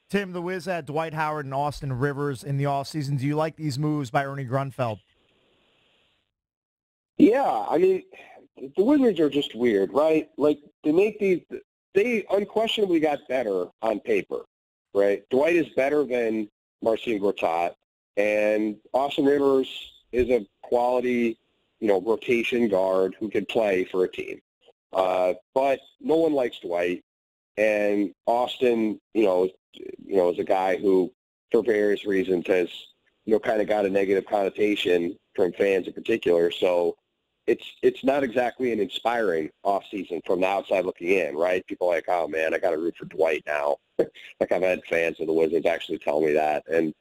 Tim, the Wiz had Dwight Howard and Austin Rivers in the offseason. Do you like these moves by Ernie Grunfeld? Yeah, I mean, the Wizards are just weird, right? Like, they unquestionably got better on paper, right? Dwight is better than Marcin Gortat, and Austin Rivers is a quality, rotation guard who can play for a team. But no one likes Dwight, and Austin, is a guy who, for various reasons, has, kind of got a negative connotation from fans in particular. So it's not exactly an inspiring offseason from the outside looking in, right? People are like, oh, man, I got to root for Dwight now. Like, I've had fans of the Wizards actually tell me that. And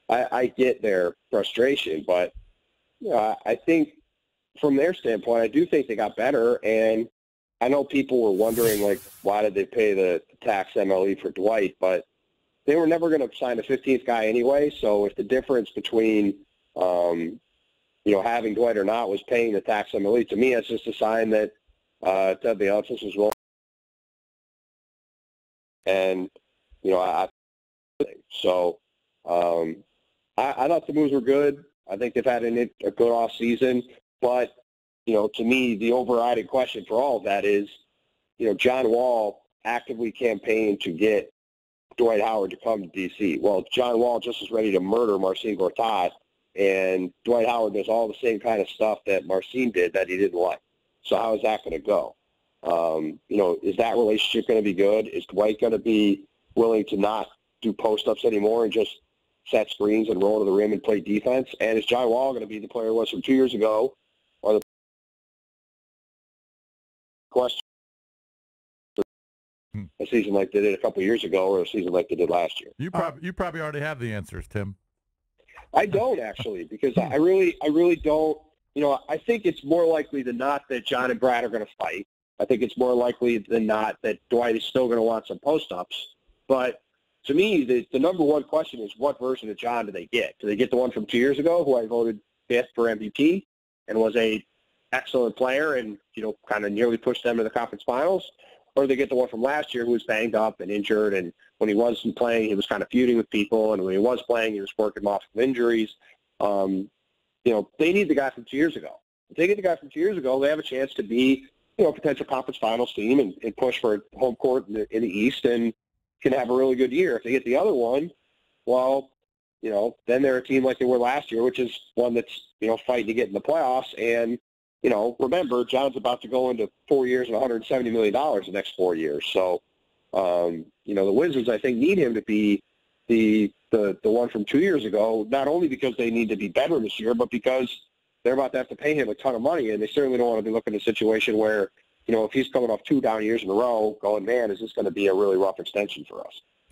I get their frustration, but, I think from their standpoint, I do think they got better. And I know people were wondering, like, why did they pay the tax MLE for Dwight? But they were never going to sign a 15th guy anyway. So if the difference between, having Dwight or not was paying the tax MLE, to me, it's just a sign that Ted Leonsis was willing. And, I thought the moves were good. I think they've had a good off season. But, to me, the overriding question for all of that is, John Wall actively campaigned to get Dwight Howard to come to D.C. Well, John Wall just was ready to murder Marcin Gortat, and Dwight Howard does all the same kind of stuff that Marcin did that he didn't like. So how is that going to go? Is that relationship going to be good? Is Dwight going to be willing to not do post-ups anymore and just set screens and roll to the rim and play defense? And is John Wall going to be the player he was from 2 years ago, or the question a season like they did a couple of years ago, or a season like they did last year? You probably already have the answers, Tim. I don't, actually, because I really don't. I think it's more likely than not that John and Brad are going to fight. I think it's more likely than not that Dwight is still going to want some post-ups. But to me, the number one question is, what version of John do they get? Do they get the one from 2 years ago, who I voted fifth for MVP and was a excellent player and, kind of nearly pushed them to the conference finals? Or do they get the one from last year, who was banged up and injured, and when he wasn't playing, he was kind of feuding with people, and when he was playing, he was working off of injuries. They need the guy from 2 years ago. If they get the guy from 2 years ago, they have a chance to be, a potential conference finals team and push for home court in the East and can have a really good year. If they get the other one, well, then they're a team like they were last year, which is one that's, fighting to get in the playoffs. And, remember, John's about to go into 4 years and $170 million the next 4 years. So, the Wizards, I think, need him to be the one from 2 years ago, not only because they need to be better this year, but because they're about to have to pay him a ton of money, and they certainly don't want to be looking at a situation where, if he's coming off 2 down years in a row, going, man, is this going to be a really rough extension for us?